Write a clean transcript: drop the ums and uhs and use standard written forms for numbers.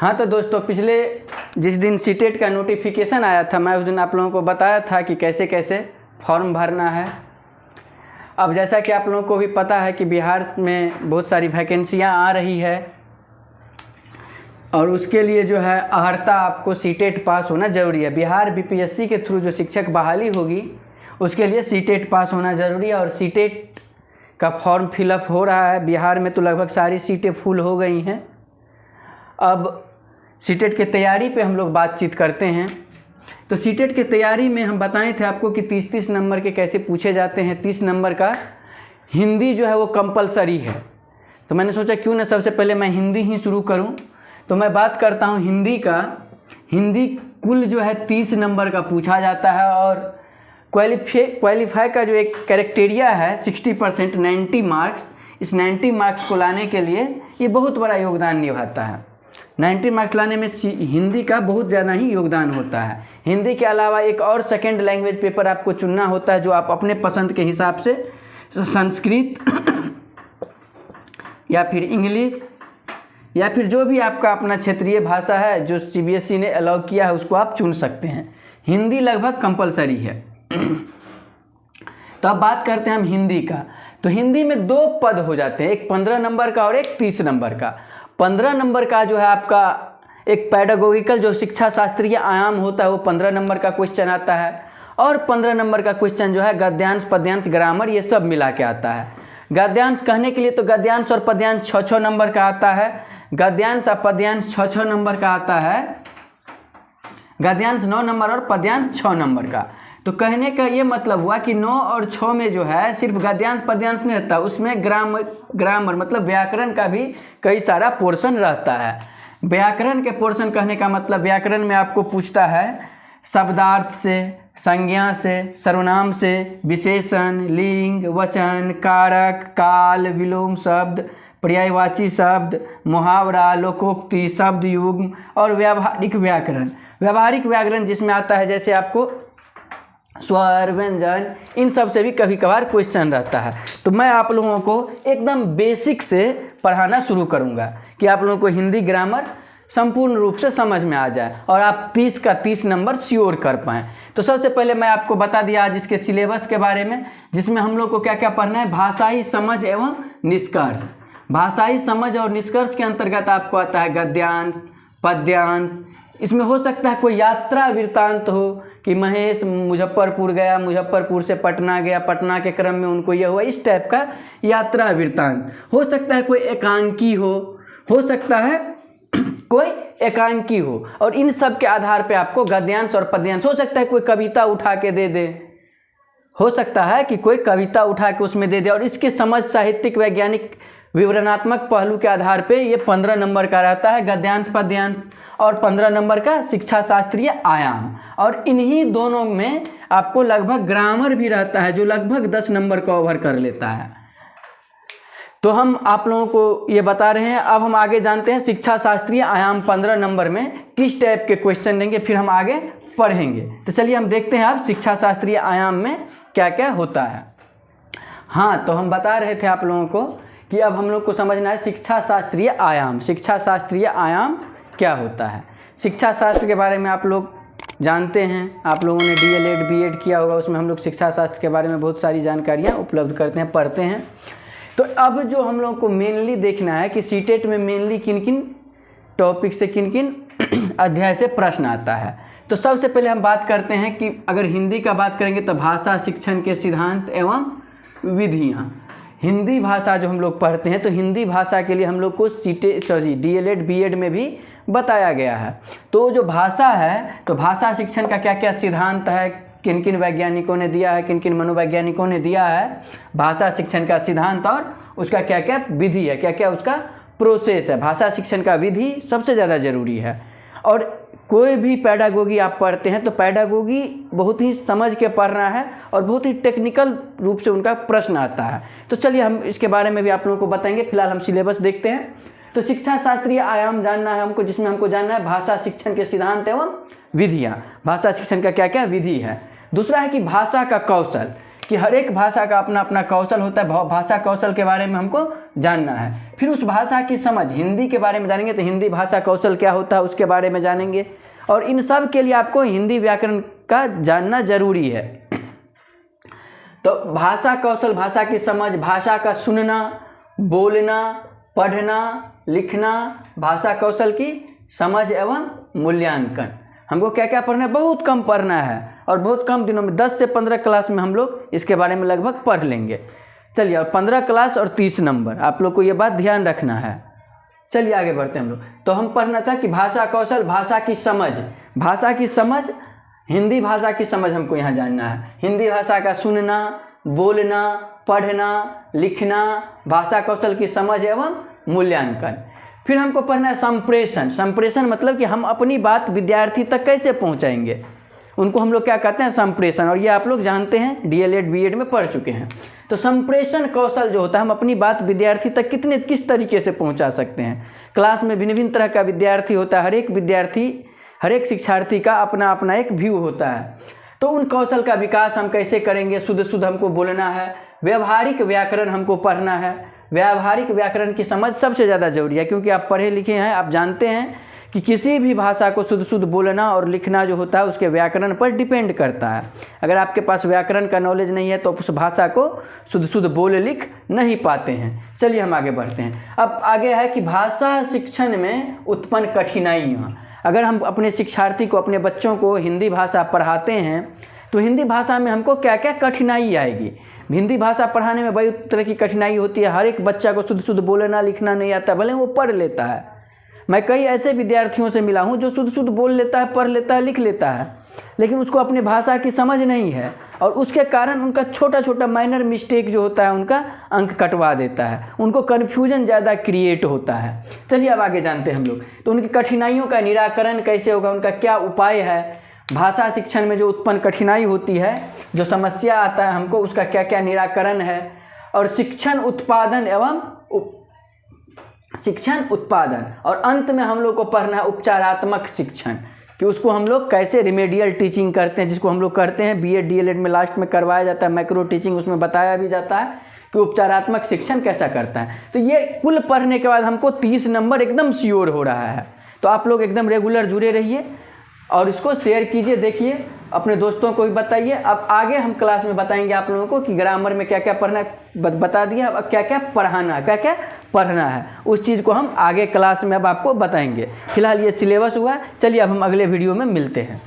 हाँ तो दोस्तों, पिछले जिस दिन सीटेट का नोटिफिकेशन आया था, मैं उस दिन आप लोगों को बताया था कि कैसे कैसे फॉर्म भरना है। अब जैसा कि आप लोगों को भी पता है कि बिहार में बहुत सारी वैकेंसियाँ आ रही है और उसके लिए जो है अहर्ता आपको सीटेट पास होना ज़रूरी है। बिहार बीपीएससी के थ्रू जो शिक्षक बहाली होगी उसके लिए सीटेट पास होना ज़रूरी है और सीटेट का फॉर्म फिलअप हो रहा है। बिहार में तो लगभग सारी सीटें फुल हो गई हैं। अब सीटेट के तैयारी पे हम लोग बातचीत करते हैं। तो सीटेट के तैयारी में हम बताए थे आपको कि 30-30 नंबर के कैसे पूछे जाते हैं। 30 नंबर का हिंदी जो है वो कंपलसरी है। तो मैंने सोचा क्यों ना सबसे पहले मैं हिंदी ही शुरू करूं। तो मैं बात करता हूं हिंदी का। हिंदी कुल जो है 30 नंबर का पूछा जाता है और क्वालिफाई का जो एक क्राइटेरिया है 60% 90 मार्क्स। इस 90 मार्क्स को लाने के लिए ये बहुत बड़ा योगदान निभाता है। 90 मार्क्स लाने में हिंदी का बहुत ज़्यादा ही योगदान होता है। हिंदी के अलावा एक और सेकेंड लैंग्वेज पेपर आपको चुनना होता है जो आप अपने पसंद के हिसाब से संस्कृत या फिर इंग्लिश या फिर जो भी आपका अपना क्षेत्रीय भाषा है जो सीबीएसई ने अलाउ किया है उसको आप चुन सकते हैं। हिंदी लगभग कंपलसरी है। तो अब बात करते हैं हम हिंदी का। तो हिंदी में 2 पद हो जाते हैं, एक 15 नंबर का और एक 30 नंबर का। 15 नंबर का जो है आपका एक पैडागोगिकल जो शिक्षा शास्त्रीय आयाम होता है वो 15 नंबर का क्वेश्चन आता है और 15 नंबर का क्वेश्चन जो है गद्यांश पद्यांश ग्रामर ये सब मिला के आता है। गद्यांश कहने के लिए तो गद्यांश और पद्यांश 6-6 नंबर का आता है। गद्यांश और पद्यांश 6-6 नंबर का आता है। गद्यांश 9 नंबर और पद्यांश 6 नंबर का। तो कहने का ये मतलब हुआ कि 9 और 6 में जो है सिर्फ गद्यांश पद्यांश नहीं रहता, उसमें ग्रामर मतलब व्याकरण का भी कई सारा पोर्शन रहता है। व्याकरण के पोर्शन कहने का मतलब व्याकरण में आपको पूछता है शब्दार्थ से, संज्ञा से, सर्वनाम से, विशेषण, लिंग, वचन, कारक, काल, विलोम शब्द, पर्यायवाची शब्द, मुहावरा, लोकोक्ति, शब्द युग्म और व्यावहारिक व्याकरण। व्यावहारिक व्याकरण जिसमें आता है जैसे आपको स्वर, व्यंजन, इन सब से भी कभी कभार क्वेश्चन रहता है। तो मैं आप लोगों को एकदम बेसिक से पढ़ाना शुरू करूंगा कि आप लोगों को हिंदी ग्रामर संपूर्ण रूप से समझ में आ जाए और आप 30 का 30 नंबर श्योर कर पाएँ। तो सबसे पहले मैं आपको बता दिया आज इसके सिलेबस के बारे में, जिसमें हम लोग को क्या क्या पढ़ना है। भाषाई समझ एवं निष्कर्ष। भाषाई समझ और निष्कर्ष के अंतर्गत आपको आता है गद्यांश, पद्यांश। इसमें हो सकता है कोई यात्रा वृत्तांत हो कि महेश मुजफ्फरपुर गया, मुजफ्फरपुर से पटना गया, पटना के क्रम में उनको यह हुआ, इस टाइप का यात्रा वृत्तांत हो सकता है। कोई एकांकी हो सकता है कोई एकांकी हो और इन सब के आधार पे आपको गद्यांश और पद्यांश। हो सकता है कोई कविता उठा के दे दे, हो सकता है कि कोई कविता उठा के उसमें दे दे और इसके समझ साहित्यिक वैज्ञानिक विवरणात्मक पहलू के आधार पे ये 15 नंबर का रहता है गद्यांश पद्यांश और 15 नंबर का शिक्षा शास्त्रीय आयाम। और इन्हीं दोनों में आपको लगभग ग्रामर भी रहता है जो लगभग 10 नंबर का कवर कर लेता है। तो हम आप लोगों को ये बता रहे हैं। अब हम आगे जानते हैं शिक्षा शास्त्रीय आयाम 15 नंबर में किस टाइप के क्वेश्चन देंगे, फिर हम आगे पढ़ेंगे। तो चलिए हम देखते हैं अब शिक्षा शास्त्रीय आयाम में क्या क्या होता है। हाँ, तो हम बता रहे थे आप लोगों को कि अब हम लोग को समझना है शिक्षा शास्त्रीय आयाम। शिक्षा शास्त्रीय आयाम क्या होता है। शिक्षा शास्त्र के बारे में आप लोग जानते हैं, आप लोगों ने डीएलएड बीएड किया होगा, उसमें हम लोग शिक्षा शास्त्र के बारे में बहुत सारी जानकारियाँ उपलब्ध करते हैं, पढ़ते हैं। तो अब जो हम लोग को मेनली देखना है कि सीटेट में मेनली किन किन टॉपिक से, किन किन अध्याय से प्रश्न आता है। तो सबसे पहले हम बात करते हैं कि अगर हिंदी का बात करेंगे तो भाषा शिक्षण के सिद्धांत एवं विधियाँ। हिंदी भाषा जो हम लोग पढ़ते हैं तो हिंदी भाषा के लिए हम लोग को डीएलएड बीएड में भी बताया गया है। तो जो भाषा है तो भाषा शिक्षण का क्या क्या सिद्धांत है, किन किन वैज्ञानिकों ने दिया है, किन किन मनोवैज्ञानिकों ने दिया है भाषा शिक्षण का सिद्धांत और उसका क्या क्या विधि है, क्या क्या उसका प्रोसेस है। भाषा शिक्षण का विधि सबसे ज़्यादा ज़रूरी है। और कोई भी पैडागोगी आप पढ़ते हैं तो पैडागोगी बहुत ही समझ के पढ़ना है और बहुत ही टेक्निकल रूप से उनका प्रश्न आता है। तो चलिए हम इसके बारे में भी आप लोगों को बताएंगे। फिलहाल हम सिलेबस देखते हैं। तो शिक्षा शास्त्रीय आयाम जानना है हमको, जिसमें हमको जानना है भाषा शिक्षण के सिद्धांत एवं विधियाँ। भाषा शिक्षण का क्या क्या विधि है। दूसरा है कि भाषा का कौशल, कि हर एक भाषा का अपना अपना कौशल होता है, भाषा कौशल के बारे में हमको जानना है। फिर उस भाषा की समझ, हिंदी के बारे में जानेंगे तो हिंदी भाषा कौशल क्या होता है उसके बारे में जानेंगे, और इन सब के लिए आपको हिंदी व्याकरण का जानना जरूरी है। तो भाषा कौशल, भाषा की समझ, भाषा का सुनना, बोलना, पढ़ना, लिखना, भाषा कौशल की समझ एवं मूल्यांकन, हमको क्या क्या पढ़ना है, बहुत कम पढ़ना है और बहुत कम दिनों में 10 से 15 क्लास में हम लोग इसके बारे में लगभग पढ़ लेंगे। चलिए, और 15 क्लास और 30 नंबर, आप लोग को ये बात ध्यान रखना है। चलिए आगे बढ़ते हैं हम लोग। तो हम पढ़ना था कि भाषा कौशल, भाषा की समझ, भाषा की समझ, हिंदी भाषा की समझ हमको यहाँ जानना है। हिंदी भाषा का सुनना, बोलना, पढ़ना, लिखना, भाषा कौशल की समझ एवं मूल्यांकन। फिर हमको पढ़ना है संप्रेषण। संप्रेषण मतलब कि हम अपनी बात विद्यार्थी तक कैसे पहुँचाएंगे, उनको हम लोग क्या कहते हैं, संप्रेषण। और ये आप लोग जानते हैं, डीएलएड बीएड में पढ़ चुके हैं। तो संप्रेषण कौशल जो होता है, हम अपनी बात विद्यार्थी तक किस तरीके से पहुंचा सकते हैं। क्लास में भिन्न भिन्न तरह का विद्यार्थी होता है, हर एक शिक्षार्थी का अपना अपना एक व्यू होता है। तो उन कौशल का विकास हम कैसे करेंगे, शुद्ध हमको बोलना है। व्यवहारिक व्याकरण हमको पढ़ना है। व्यावहारिक व्याकरण की समझ सबसे ज़्यादा जरूरी है, क्योंकि आप पढ़े लिखे हैं, आप जानते हैं कि किसी भी भाषा को शुद्ध बोलना और लिखना जो होता है उसके व्याकरण पर डिपेंड करता है। अगर आपके पास व्याकरण का नॉलेज नहीं है तो उस भाषा को शुद्ध बोल लिख नहीं पाते हैं। चलिए हम आगे बढ़ते हैं। अब आगे है कि भाषा शिक्षण में उत्पन्न कठिनाइयाँ। अगर हम अपने शिक्षार्थी को, अपने बच्चों को हिंदी भाषा पढ़ाते हैं तो हिंदी भाषा में हमको क्या क्या कठिनाई आएगी। हिंदी भाषा पढ़ाने में बड़ी तरह की कठिनाई होती है। हर एक बच्चा को शुद्ध बोलना लिखना नहीं आता, भले वो पढ़ लेता है। मैं कई ऐसे विद्यार्थियों से मिला हूँ जो शुद्ध बोल लेता है, पढ़ लेता है, लिख लेता है, लेकिन उसको अपने भाषा की समझ नहीं है, और उसके कारण उनका छोटा माइनर मिस्टेक जो होता है उनका अंक कटवा देता है, उनको कन्फ्यूजन ज़्यादा क्रिएट होता है। चलिए अब आगे जानते हैं हम लोग। तो उनकी कठिनाइयों का निराकरण कैसे होगा, उनका क्या उपाय है, भाषा शिक्षण में जो उत्पन्न कठिनाई होती है, जो समस्या आता है हमको, उसका क्या क्या निराकरण है। और शिक्षण उत्पादन, और अंत में हम लोग को पढ़ना है उपचारात्मक शिक्षण, कि उसको हम लोग कैसे रिमेडियल टीचिंग करते हैं, जिसको हम लोग करते हैं बीएड डीएलएड में लास्ट में करवाया जाता है मैक्रो टीचिंग, उसमें बताया भी जाता है कि उपचारात्मक शिक्षण कैसा करता है। तो ये कुल पढ़ने के बाद हमको 30 नंबर एकदम श्योर हो रहा है। तो आप लोग एकदम रेगुलर जुड़े रहिए और इसको शेयर कीजिए, देखिए, अपने दोस्तों को भी बताइए। अब आगे हम क्लास में बताएंगे आप लोगों को कि ग्रामर में क्या क्या पढ़ना है, बता दिया, अब क्या क्या पढ़ाना है, क्या क्या पढ़ना है, उस चीज़ को हम आगे क्लास में अब आपको बताएंगे। फिलहाल ये सिलेबस हुआ। चलिए अब हम अगले वीडियो में मिलते हैं।